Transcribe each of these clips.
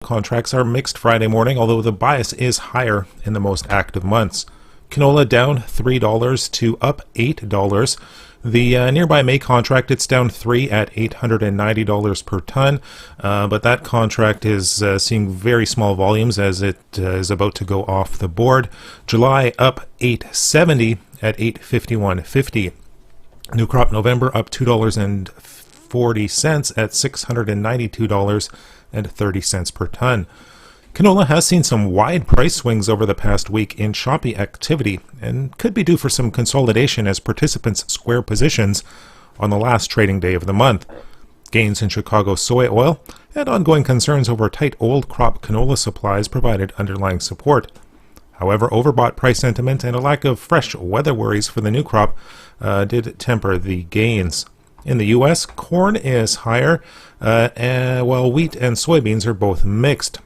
Contracts are mixed Friday morning, although the bias is higher in the most active months. Canola down $3 to up $8. The nearby May contract, it's down $3 at $890 per ton, but that contract is seeing very small volumes as it is about to go off the board. July up $870 at $851.50. New crop November up $2.40 at $692.30 per ton. Canola has seen some wide price swings over the past week in choppy activity and could be due for some consolidation as participants square positions on the last trading day of the month. Gains in Chicago soy oil and ongoing concerns over tight old crop canola supplies provided underlying support. However, overbought price sentiment and a lack of fresh weather worries for the new crop did temper the gains. In the U.S., corn is higher, while wheat and soybeans are both mixed.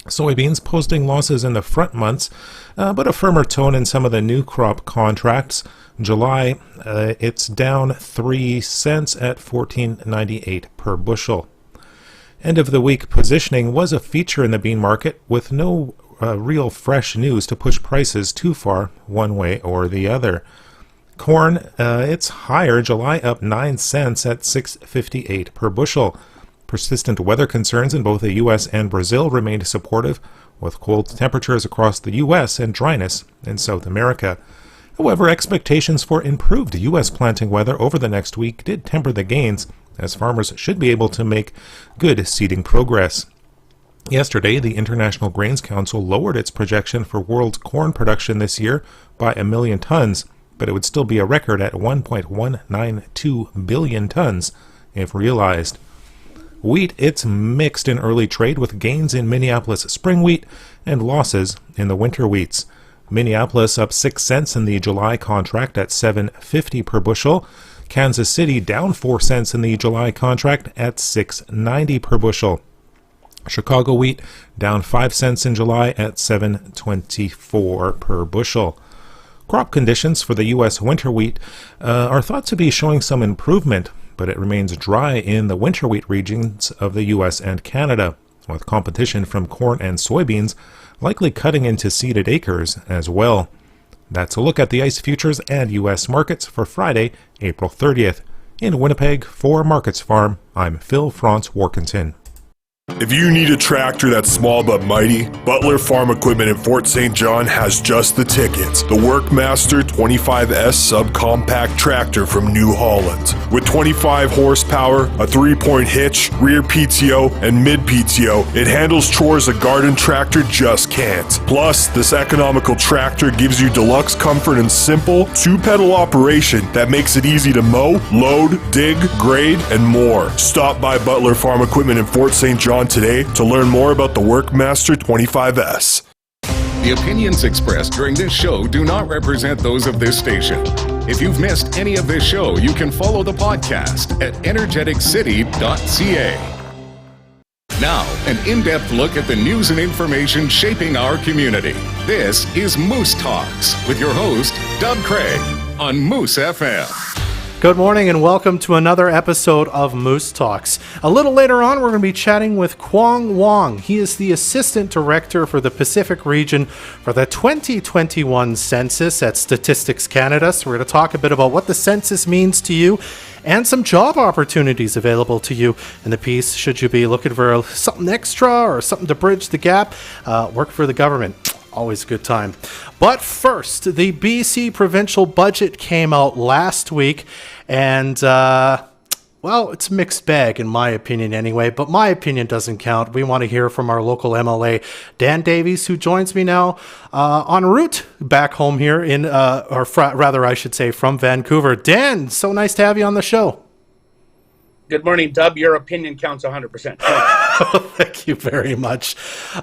Soybeans posting losses in the front months, but a firmer tone in some of the new crop contracts. July, it's down 3 cents at $14.98 per bushel. End of the week positioning was a feature in the bean market with no real fresh news to push prices too far one way or the other. Corn, it's higher, July up 9 cents at $6.58 per bushel. Persistent weather concerns in both the U.S. and Brazil remained supportive, with cold temperatures across the U.S. and dryness in South America. However, expectations for improved U.S. planting weather over the next week did temper the gains, as farmers should be able to make good seeding progress. Yesterday, the International Grains Council lowered its projection for world corn production this year by 1 million tons, but it would still be a record at 1.192 billion tons if realized. Wheat, it's mixed in early trade with gains in Minneapolis spring wheat and losses in the winter wheats. Minneapolis up 6 cents in the July contract at $7.50 per bushel. Kansas City down 4 cents in the July contract at $6.90 per bushel. Chicago wheat down 5 cents in July at $7.24 per bushel. Crop conditions for the U.S. winter wheat are thought to be showing some improvement, but it remains dry in the winter wheat regions of the U.S. and Canada, with competition from corn and soybeans likely cutting into seeded acres as well. That's a look at the ICE futures and U.S. markets for Friday, April 30th. In Winnipeg, for Markets Farm, I'm Phil Franz Warkentin. If you need a tractor that's small but mighty, Butler Farm Equipment in Fort St. John has just the tickets. The Workmaster 25S subcompact tractor from New Holland. With 25 horsepower, a 3-point hitch, rear PTO, and mid PTO, it handles chores a garden tractor just can't. Plus, this economical tractor gives you deluxe comfort and simple 2-pedal operation that makes it easy to mow, load, dig, grade, and more. Stop by Butler Farm Equipment in Fort St. John today to learn more about the Workmaster 25S. The opinions expressed during this show do not represent those of this station. If you've missed any of this show, you can follow the podcast at energeticcity.ca. Now, an in-depth look at the news and information shaping our community. This is Moose Talks with your host, Doug Craig, on Moose FM. Good morning and welcome to another episode of Moose Talks. A little later on, we're going to be chatting with Kwong Wong. He is the Assistant Director for the Pacific Region for the 2021 Census at Statistics Canada. So we're going to talk a bit about what the census means to you and some job opportunities available to you in the piece should you be looking for something extra or something to bridge the gap. Work for the government. Always a good time. But first, the Bc Provincial Budget came out last week, and, well, it's a mixed bag in my opinion anyway, but my opinion doesn't count. We want to hear from our local MLA, Dan Davies, who joins me now en route back home here in, rather I should say, from Vancouver. Dan, so nice to have you on the show. Good morning, Dub. Your opinion counts 100%. Thank you very much.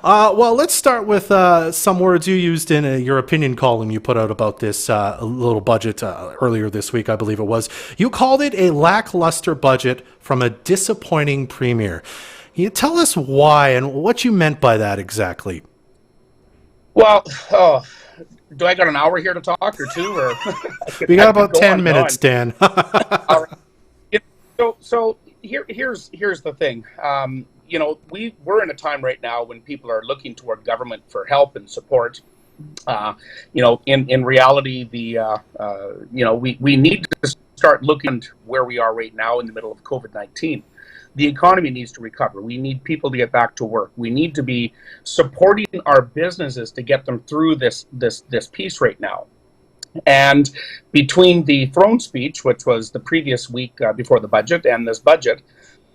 Well, let's start with some words you used in your opinion column you put out about this little budget earlier this week, I believe it was. You called it a lackluster budget from a disappointing premier. Can you tell us why and what you meant by that exactly? Well, do I got an hour here to talk or two? Or we got about 10 minutes, Dan. All right. So here's the thing. we're in a time right now when people are looking toward government for help and support. In reality, we need to start looking at where we are right now in the middle of COVID-19. The economy needs to recover. We need people to get back to work. We need to be supporting our businesses to get them through this piece right now. And between the throne speech, which was the previous week before the budget, and this budget,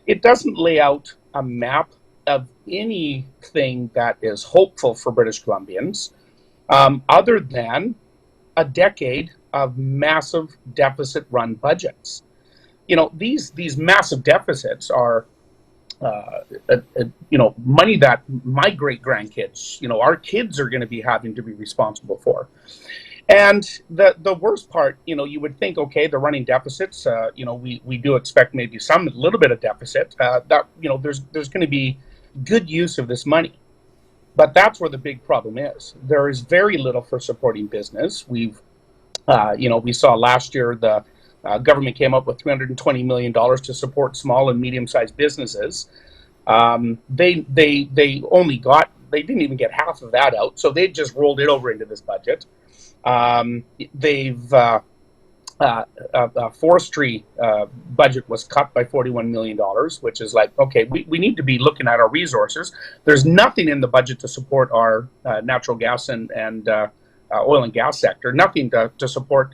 it doesn't lay out a map of anything that is hopeful for British Columbians, other than a decade of massive deficit-run budgets. These massive deficits are, money that my great-grandkids, our kids are going to be having to be responsible for. And the worst part, you would think, okay, they're running deficits. We do expect maybe a little bit of deficit. There's going to be good use of this money. But that's where the big problem is. There is very little for supporting business. We saw last year the government came up with $320 million to support small and medium-sized businesses. They didn't even get half of that out, so they just rolled it over into this budget. Forestry budget was cut by $41 million, which is like, okay, we need to be looking at our resources. There's nothing in the budget to support our natural gas and oil and gas sector, nothing to support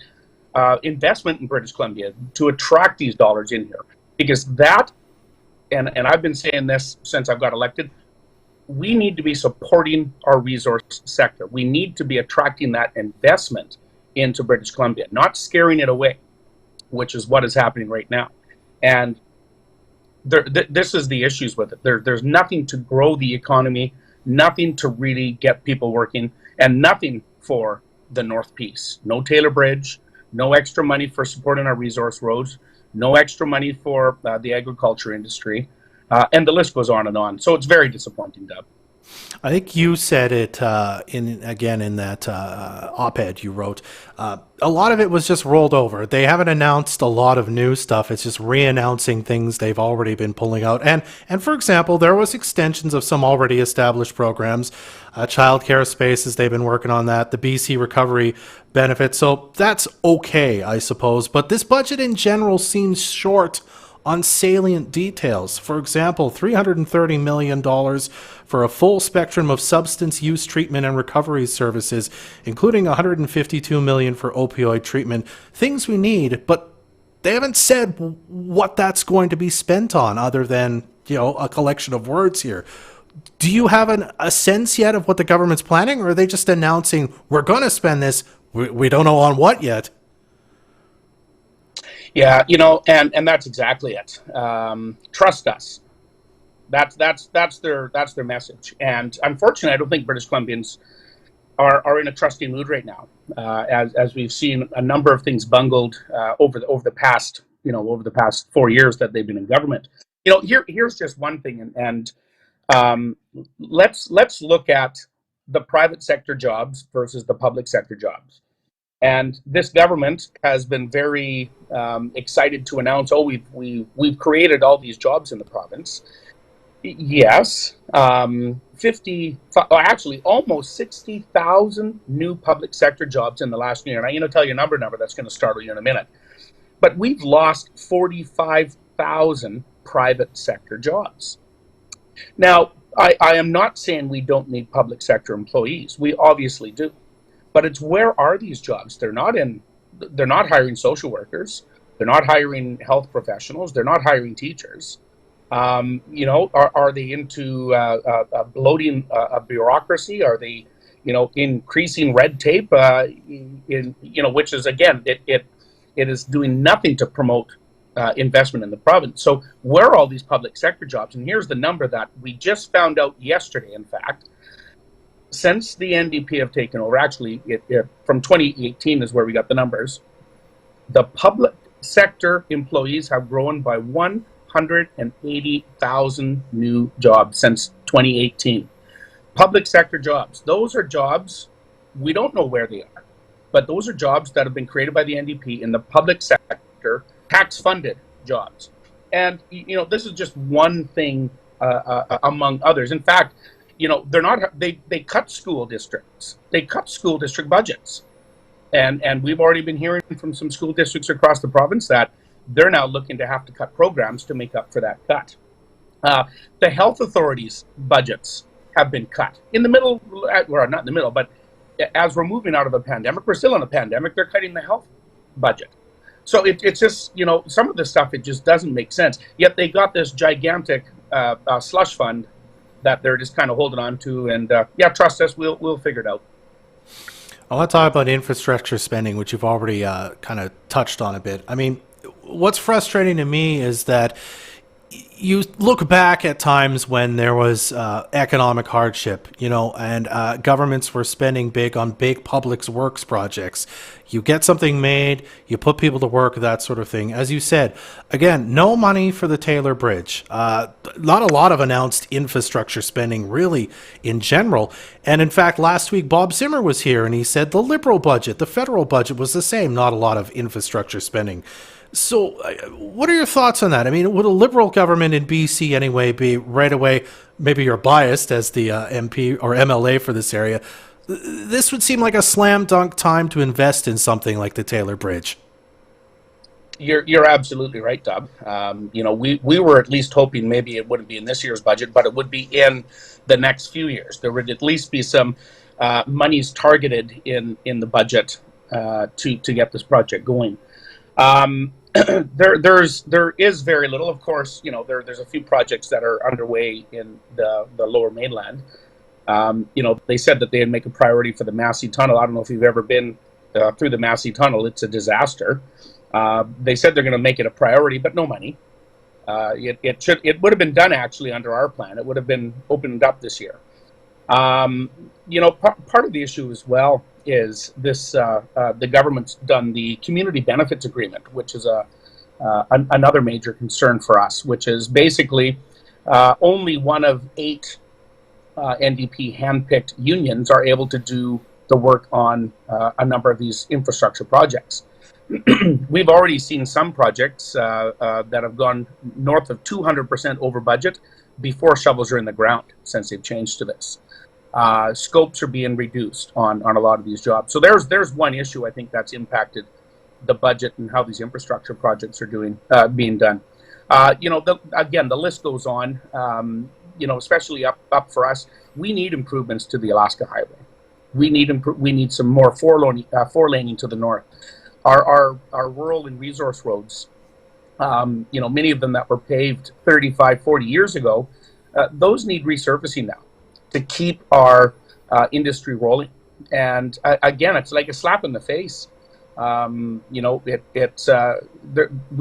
investment in British Columbia to attract these dollars in here. Because that, and I've been saying this since I've got elected, we need to be supporting our resource sector. We need to be attracting that investment into British Columbia, not scaring it away, which is what is happening right now. And this is the issues with it. There's nothing to grow the economy, nothing to really get people working, and nothing for the North Piece. No Taylor Bridge, no extra money for supporting our resource roads, no extra money for the agriculture industry, and the list goes on and on. So it's very disappointing, Dub. I think you said it in that op-ed you wrote. A lot of it was just rolled over. They haven't announced a lot of new stuff. It's just re-announcing things they've already been pulling out. And for example, there was extensions of some already established programs, childcare spaces. They've been working on that. The BC recovery benefit. So that's okay, I suppose. But this budget in general seems short on salient details. For example, $330 million for a full spectrum of substance use treatment and recovery services, including $152 million for opioid treatment. Things we need, but they haven't said what that's going to be spent on other than, a collection of words here. Do you have a sense yet of what the government's planning, or are they just announcing, we're going to spend this, we don't know on what yet? Yeah, and that's exactly it. Trust us. That's their message. And unfortunately, I don't think British Columbians are in a trusting mood right now, as we've seen a number of things bungled over the past 4 years that they've been in government. Here's just one thing, and let's look at the private sector jobs versus the public sector jobs. And this government has been very excited to announce, we've created all these jobs in the province. Yes, almost 60,000 new public sector jobs in the last year. And I'm going to tell you a number that's going to startle you in a minute. But we've lost 45,000 private sector jobs. Now, I am not saying we don't need public sector employees. We obviously do. But it's, where are these jobs? They're not hiring social workers. They're not hiring health professionals. They're not hiring teachers. Are they into bloating a bureaucracy? Are they, increasing red tape? Which is, again, it is doing nothing to promote investment in the province. So where are all these public sector jobs? And here's the number that we just found out yesterday, in fact. Since the NDP have taken over, actually, from 2018 is where we got the numbers, the public sector employees have grown by 180,000 new jobs since 2018. Public sector jobs. Those are jobs, we don't know where they are, but those are jobs that have been created by the NDP in the public sector, tax-funded jobs. And, this is just one thing among others. In fact, they're not. They cut school districts. They cut school district budgets, and we've already been hearing from some school districts across the province that they're now looking to have to cut programs to make up for that cut. The health authorities' budgets have been cut in the middle, or not in the middle, but as we're moving out of a pandemic, we're still in a pandemic. They're cutting the health budget. So it's just, some of the stuff, it just doesn't make sense. Yet they got this gigantic slush fund that they're just kind of holding on to. And trust us, we'll figure it out. I want to talk about infrastructure spending, which you've already kind of touched on a bit. I mean, what's frustrating to me is that you look back at times when there was economic hardship, and governments were spending big on big public works projects. You get something made, you put people to work, that sort of thing. As you said, again, no money for the Taylor Bridge. Not a lot of announced infrastructure spending, really, in general. And in fact, last week, Bob Zimmer was here, and he said the Liberal budget, the federal budget, was the same. Not a lot of infrastructure spending. So what are your thoughts on that? I mean, would a Liberal government in BC anyway be right away, maybe you're biased as the MP or MLA for this area, this would seem like a slam dunk time to invest in something like the Taylor Bridge. You're absolutely right, Dub. We were at least hoping maybe it wouldn't be in this year's budget, but it would be in the next few years. There would at least be some monies targeted in the budget to get this project going. There is very little. Of course, there's a few projects that are underway in the Lower Mainland. They said that they'd make a priority for the Massey Tunnel. I don't know if you've ever been through the Massey Tunnel. It's a disaster. They said they're going to make it a priority, but no money. It would have been done actually under our plan. It would have been opened up this year. Part of the issue as well is this: the government's done the community benefits agreement, which is another major concern for us. Which is basically only one of 8 NDP handpicked unions are able to do the work on a number of these infrastructure projects. We've already seen some projects that have gone north of 200% over budget before shovels are in the ground since they've changed to this. Scopes are being reduced on a lot of these jobs. So there's one issue I think that's impacted the budget and how these infrastructure projects are being done. The list goes on. Especially up for us, we need improvements to the Alaska Highway. We need some more four laning to the north. Our rural and resource roads, many of them that were paved 35, 40 years ago, those need resurfacing now to keep our industry rolling. And again, it's like a slap in the face. We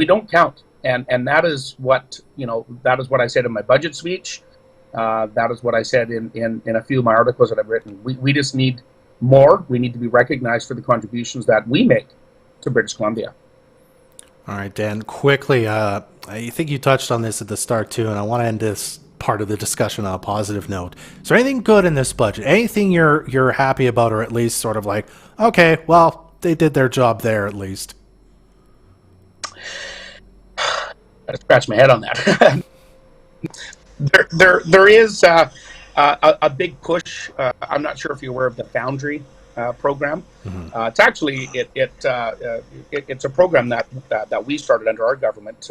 don't count, and that is what I said in my budget speech. That is what I said in a few of my articles that I've written. We just need more. We need to be recognized for the contributions that we make to British Columbia. All right, Dan, quickly, I think you touched on this at the start too, and I want to end this part of the discussion on a positive note. Is there anything good in this budget? Anything you're happy about, or at least sort of like, okay, well, they did their job there at least? I scratch my head on that. There is a big push. I'm not sure if you're aware of the Foundry program. Mm-hmm. It's actually it's a program that we started under our government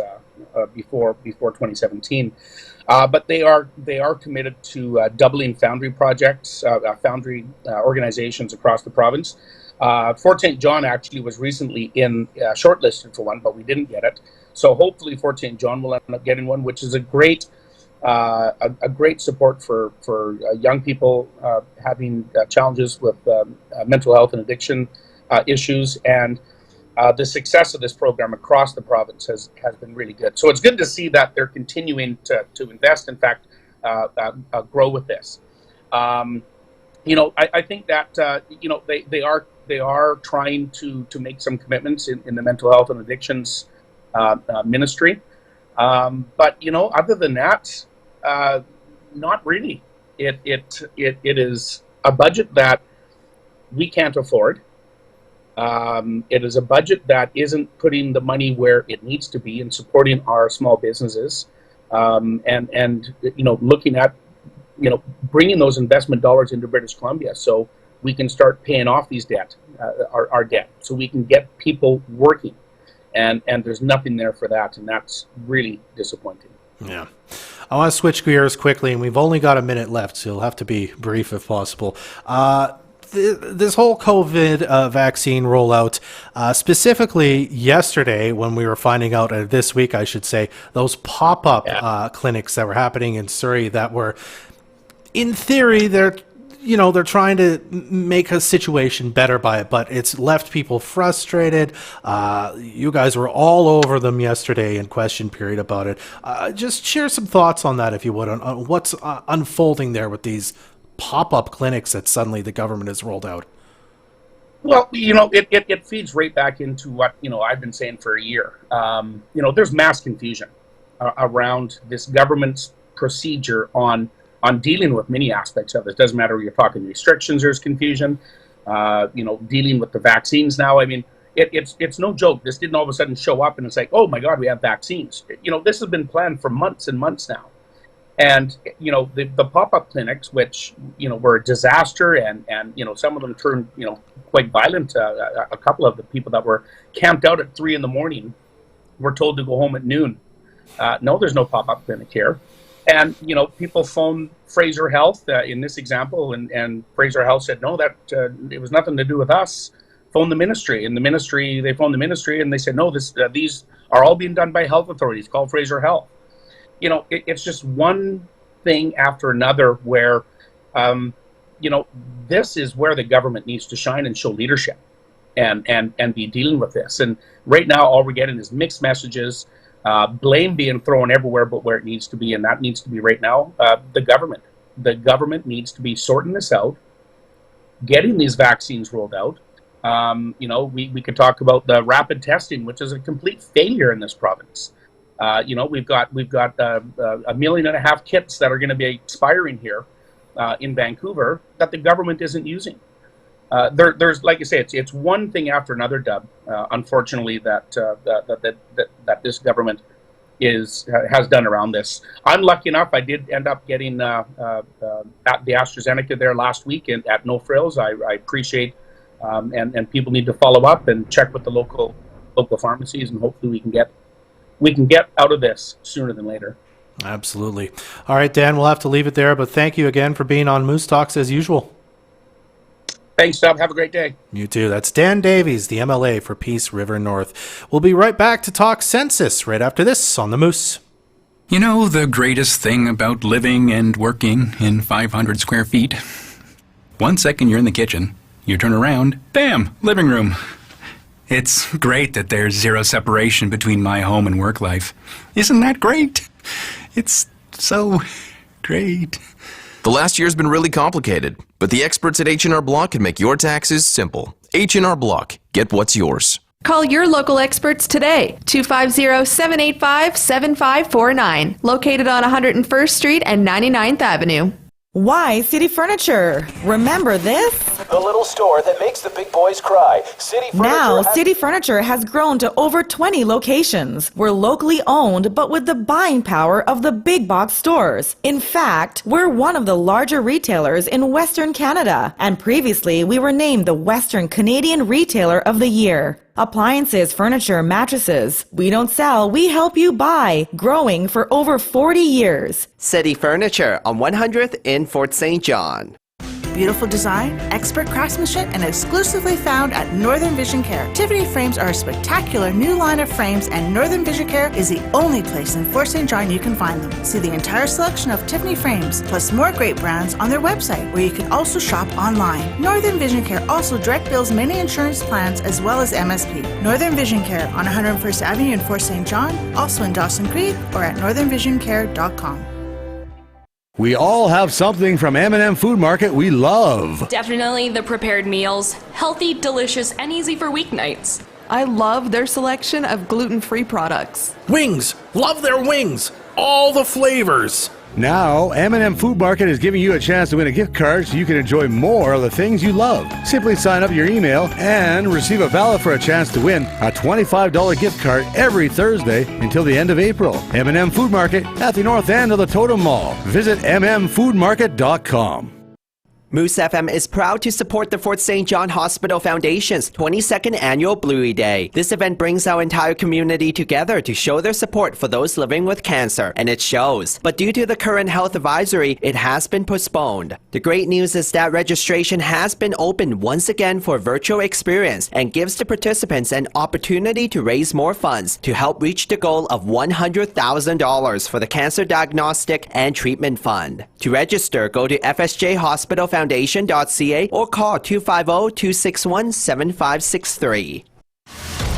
before 2017. But they are committed to doubling Foundry projects, Foundry organizations across the province. Fort St. John actually was recently shortlisted for one, but we didn't get it. So hopefully Fort St. John will end up getting one, which is a great support for young people having challenges with mental health and addiction issues, and the success of this program across the province has been really good. So it's good to see that they're continuing to invest, in fact, grow with this. I think that they are trying to make some commitments in the mental health and addictions ministry. But other than that, not really. It is a budget that we can't afford. It is a budget that isn't putting the money where it needs to be in supporting our small businesses. and looking at bringing those investment dollars into British Columbia so we can start paying off these our debt, so we can get people working, and there's nothing there for that, and that's really disappointing. Yeah. I want to switch gears quickly, and we've only got a minute left, so you'll have to be brief if possible. This whole COVID vaccine rollout, specifically yesterday when we were finding out, this week I should say, those pop-up clinics that were happening in Surrey that were, in theory, they're trying to make a situation better by it, but it's left people frustrated. You guys were all over them yesterday in question period about it. Just share some thoughts on that, if you would, on what's unfolding there with these pop-up clinics that suddenly the government has rolled out. Well, it feeds right back into what, I've been saying for a year. There's mass confusion around this government's procedure on dealing with many aspects of it. It doesn't matter if you're talking restrictions, there's confusion, dealing with the vaccines now. I mean, it's no joke. This didn't all of a sudden show up and it's like, oh my God, we have vaccines. This has been planned for months and months now. And, the pop-up clinics, which, were a disaster and some of them turned, quite violent. A couple of the people that were camped out at 3 a.m. were told to go home at noon. No, there's no pop-up clinic here. And, people phoned Fraser Health in this example, and Fraser Health said, no, that it was nothing to do with us. Phone the ministry. And they phoned the ministry and they said, no, these are all being done by health authorities. Call Fraser Health. It's just one thing after another where, this is where the government needs to shine and show leadership and be dealing with this. And right now, all we're getting is mixed messages, blame being thrown everywhere but where it needs to be, and that needs to be right now the government. The government needs to be sorting this out, getting these vaccines rolled out. We could talk about the rapid testing, which is a complete failure in this province. We've got 1.5 million kits that are going to be expiring here in Vancouver that the government isn't using. There's, like I say, it's one thing after another, Dub. Unfortunately, that this government has done around this. I'm lucky enough. I did end up getting at the AstraZeneca there last week at No Frills. I appreciate, and people need to follow up and check with the local pharmacies, and hopefully we can get out of this sooner than later. Absolutely. All right, Dan, we'll have to leave it there, but thank you again for being on Moose Talks as usual. Thanks, Dub. Have a great day. You too. That's Dan Davies, the MLA for Peace River North. We'll be right back to talk census right after this on the Moose. You know the greatest thing about living and working in 500 square feet? 1 second you're in the kitchen, you turn around, bam, living room. It's great that there's zero separation between my home and work life. Isn't that great? It's so great. The last year's been really complicated, but the experts at H&R Block can make your taxes simple. H&R Block. Get what's yours. Call your local experts today. 250-785-7549. Located on 101st Street and 99th Avenue. Why City Furniture? Remember this? The little store that makes the big boys cry. City Furniture has grown to over 20 locations. We're locally owned, but with the buying power of the big box stores. In fact, we're one of the larger retailers in Western Canada. And previously, we were named the Western Canadian Retailer of the Year. Appliances, furniture, mattresses. We don't sell, we help you buy. Growing for over 40 years. City Furniture on 100th in Fort St. John. Beautiful design, expert craftsmanship, and exclusively found at Northern Vision Care. Tiffany Frames are a spectacular new line of frames, and Northern Vision Care is the only place in Fort St. John you can find them. See the entire selection of Tiffany Frames, plus more great brands on their website, where you can also shop online. Northern Vision Care also direct bills many insurance plans as well as MSP. Northern Vision Care on 101st Avenue in Fort St. John, also in Dawson Creek, or at northernvisioncare.com. We all have something from M&M Food Market we love. Definitely the prepared meals. Healthy, delicious, and easy for weeknights. I love their selection of gluten-free products. Wings! Love their wings! All the flavors! Now, M&M Food Market is giving you a chance to win a gift card so you can enjoy more of the things you love. Simply sign up your email and receive a ballot for a chance to win a $25 gift card every Thursday until the end of April. M&M Food Market at the north end of the Totem Mall. Visit mmfoodmarket.com. Moose FM is proud to support the Fort St. John Hospital Foundation's 22nd Annual Bluey Day. This event brings our entire community together to show their support for those living with cancer, and it shows. But due to the current health advisory, it has been postponed. The great news is that registration has been opened once again for a virtual experience and gives the participants an opportunity to raise more funds to help reach the goal of $100,000 for the Cancer Diagnostic and Treatment Fund. To register, go to fsjhospitalfoundation.ca or call 250-261-7563.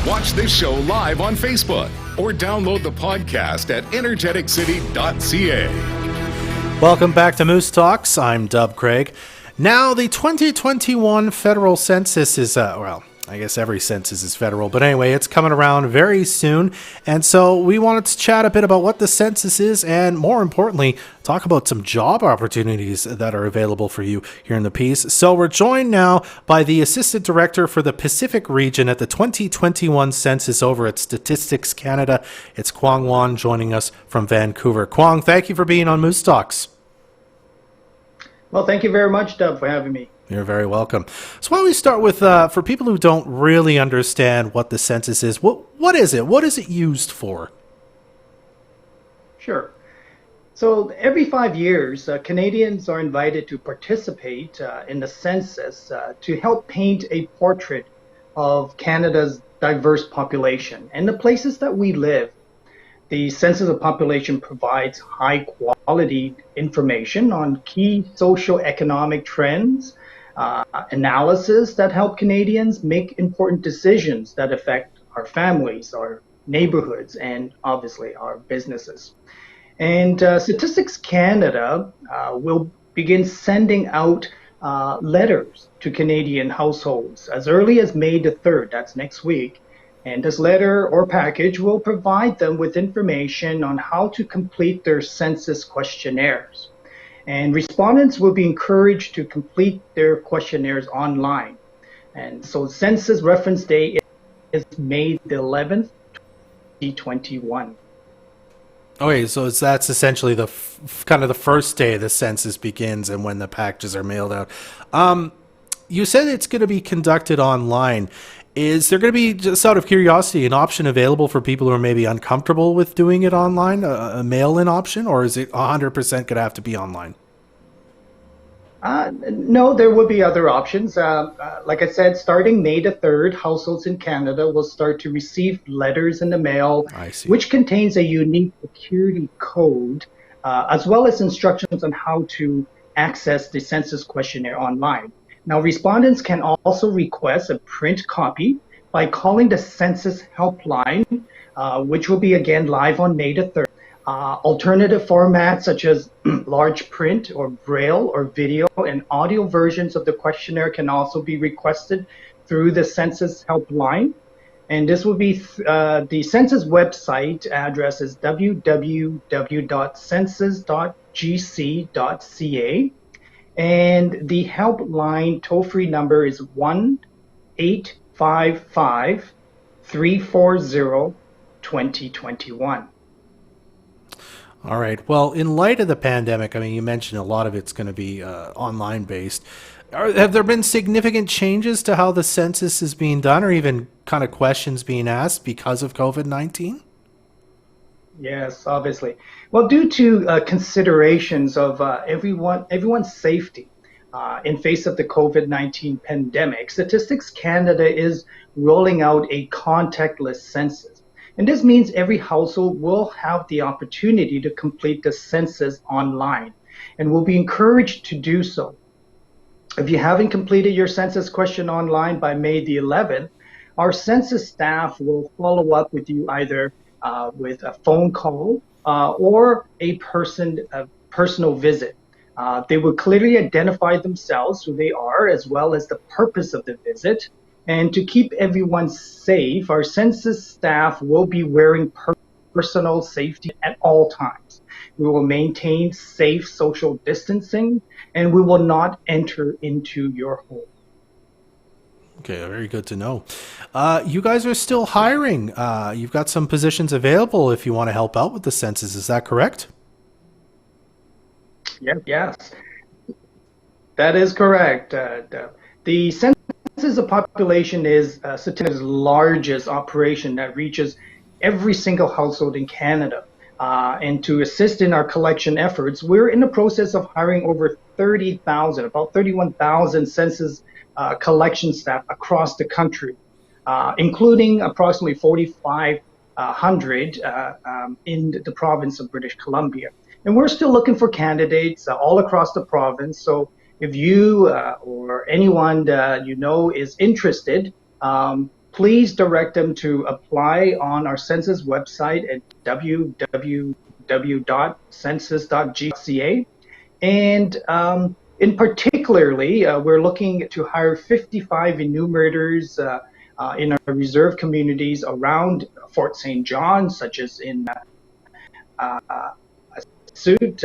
Watch this show live on Facebook or download the podcast at energeticcity.ca. Welcome back to Moose Talks. I'm Dub Craig. Now, the 2021 federal census is, I guess every census is federal, but anyway, it's coming around very soon. And so we wanted to chat a bit about what the census is and, more importantly, talk about some job opportunities that are available for you here in the piece. So we're joined now by the Assistant Director for the Pacific Region at the 2021 census over at Statistics Canada. It's Kwong Wong joining us from Vancouver. Kwong, thank you for being on Moose Talks. Well, thank you very much, Dub, for having me. You're very welcome. So why don't we start with, for people who don't really understand what the census is, what is it? What is it used for? Sure. So every 5 years, Canadians are invited to participate in the census to help paint a portrait of Canada's diverse population and the places that we live. The Census of Population provides high-quality information on key social-economic trends, analysis that help Canadians make important decisions that affect our families, our neighborhoods, and obviously our businesses. And Statistics Canada will begin sending out letters to Canadian households as early as May the 3rd, that's next week. And this letter or package will provide them with information on how to complete their census questionnaires. And respondents will be encouraged to complete their questionnaires online. And so census reference day is May the 11th, 2021. Okay, so that's essentially the kind of the first day the census begins and when the packages are mailed out. You said it's going to be conducted online. Is there going to be, just out of curiosity, an option available for people who are maybe uncomfortable with doing it online, a mail-in option, or is it 100% going to have to be online? No, there will be other options. Like I said, starting May the 3rd, households in Canada will start to receive letters in the mail, which contains a unique security code, as well as instructions on how to access the census questionnaire online. Now, respondents can also request a print copy by calling the Census Helpline, which will be again live on May the 3rd. Alternative formats such as large print or braille or video and audio versions of the questionnaire can also be requested through the Census Helpline. And this will be the Census website address is www.census.gc.ca. And the helpline toll-free number is 1-855-340-2021. All right. Well, in light of the pandemic, I mean, you mentioned a lot of it's going to be online based. Have there been significant changes to how the census is being done, or even kind of questions being asked because of COVID-19? Yes, obviously. Well, due to considerations of everyone's safety in face of the COVID-19 pandemic, Statistics Canada is rolling out a contactless census. And this means every household will have the opportunity to complete the census online and will be encouraged to do so. If you haven't completed your census question online by May the 11th, our census staff will follow up with you either with a phone call or a personal visit. They will clearly identify themselves, who they are, as well as the purpose of the visit. And to keep everyone safe, our census staff will be wearing personal safety at all times. We will maintain safe social distancing, and we will not enter into your home. Okay, very good to know. You guys are still hiring. You've got some positions available if you want to help out with the census. Is that correct? Yes, that is correct. The census of population is Statistica's largest operation that reaches every single household in Canada. And to assist in our collection efforts, we're in the process of hiring over 30,000, about 31,000 census collection staff across the country, including approximately 4,500 in the province of British Columbia. And we're still looking for candidates all across the province. So if you or anyone you know is interested, please direct them to apply on our census website at www.census.gca. And in particularly, we're looking to hire 55 enumerators in our reserve communities around Fort St. John, such as in Suit,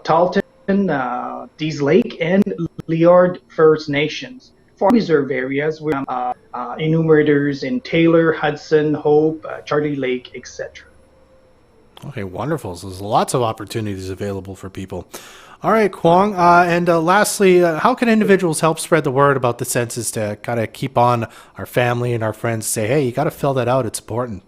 Talton, Dease Lake, and Liard First Nations. For reserve areas, we have enumerators in Taylor, Hudson, Hope, Charlie Lake, etc. Okay, wonderful. So there's lots of opportunities available for people. All right, Kwong. And lastly, how can individuals help spread the word about the census to kind of keep on our family and our friends say, hey, you got to fill that out. It's important.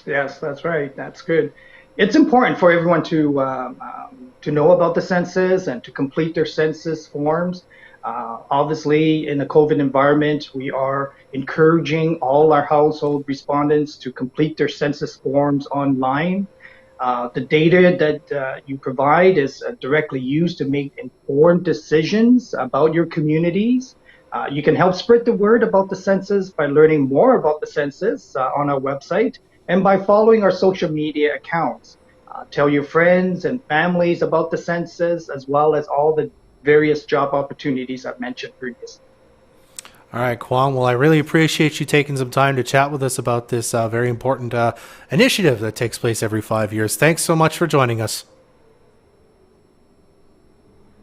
Yes, that's right. That's good. It's important for everyone to know about the census and to complete their census forms. Obviously, in the COVID environment, we are encouraging all our household respondents to complete their census forms online. The data that you provide is directly used to make informed decisions about your communities. You can help spread the word about the census by learning more about the census on our website and by following our social media accounts. Tell your friends and families about the census, as well as all the various job opportunities I've mentioned previously. All right, Kwong. Well, I really appreciate you taking some time to chat with us about this very important initiative that takes place every 5 years. Thanks so much for joining us.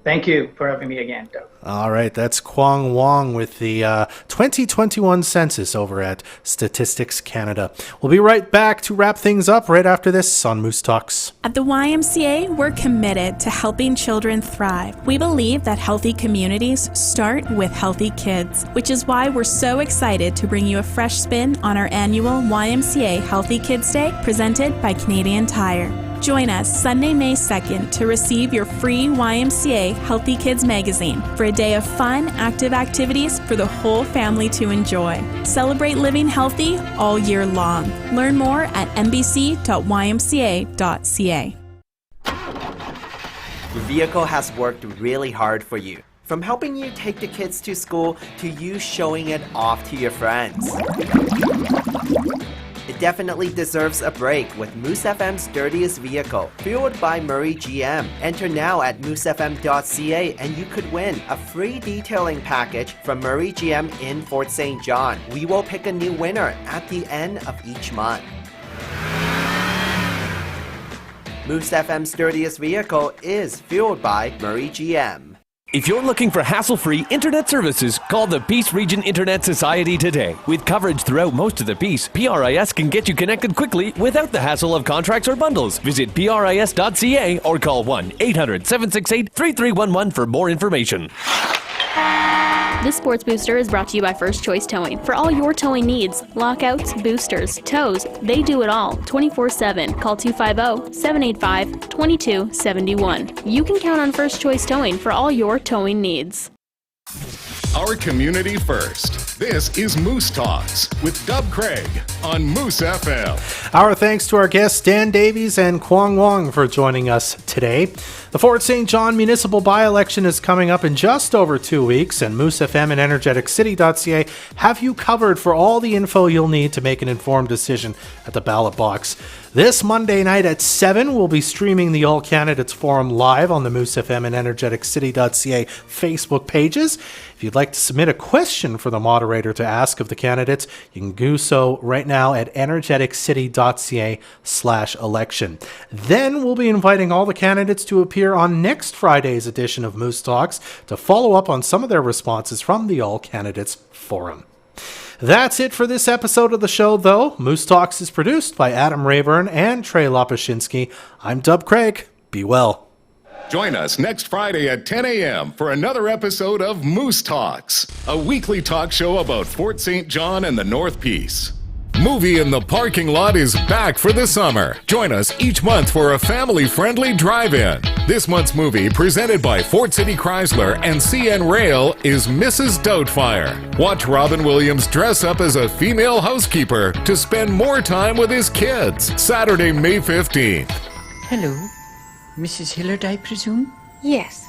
Thank you for having me again, Doug. All right, that's Kwong Wong with the 2021 census over at Statistics Canada. We'll be right back to wrap things up right after this on Moose Talks. At the YMCA, we're committed to helping children thrive. We believe that healthy communities start with healthy kids, which is why we're so excited to bring you a fresh spin on our annual YMCA Healthy Kids Day presented by Canadian Tire. Join us Sunday, May 2nd to receive your free YMCA Healthy Kids magazine for a day of fun, active activities for the whole family to enjoy. Celebrate living healthy all year long. Learn more at mbc.ymca.ca. The vehicle has worked really hard for you. From helping you take the kids to school to you showing it off to your friends. It definitely deserves a break with Moose FM's dirtiest vehicle, fueled by Murray GM. Enter now at moosefm.ca and you could win a free detailing package from Murray GM in Fort St. John. We will pick a new winner at the end of each month. Moose FM's dirtiest vehicle is fueled by Murray GM. If you're looking for hassle-free internet services, call the Peace Region Internet Society today. With coverage throughout most of the Peace, PRIS can get you connected quickly without the hassle of contracts or bundles. Visit PRIS.ca or call 1-800-768-3311 for more information. This Sports Booster is brought to you by First Choice Towing. For all your towing needs, lockouts, boosters, tows, they do it all 24/7. Call 250-785-2271. You can count on First Choice Towing for all your towing needs. Our community first. This is Moose Talks with Dub Craig on Moose FM. Our thanks to our guests Dan Davies and Kwong Wong for joining us today. The Fort St. John municipal by-election is coming up in just over 2 weeks, and Moose FM and EnergeticCity.ca have you covered for all the info you'll need to make an informed decision at the ballot box. This Monday night at 7, we'll be streaming the All Candidates Forum live on the Moose FM and energeticcity.ca Facebook pages. If you'd like to submit a question for the moderator to ask of the candidates, you can do so right now at energeticcity.ca/election. Then we'll be inviting all the candidates to appear on next Friday's edition of Moose Talks to follow up on some of their responses from the All Candidates Forum. That's it for this episode of the show, though. Moose Talks is produced by Adam Rayburn and Trey Lopashinsky. I'm Dub Craig. Be well. Join us next Friday at 10 a.m. for another episode of Moose Talks, a weekly talk show about Fort St. John and the North Peace. Movie in the Parking Lot is back for the summer. Join us each month for a family-friendly drive-in. This month's movie, presented by Fort City Chrysler and CN Rail, is Mrs. Doubtfire. Watch Robin Williams dress up as a female housekeeper to spend more time with his kids. Saturday, May 15th. Hello. Mrs. Hillard, I presume? Yes.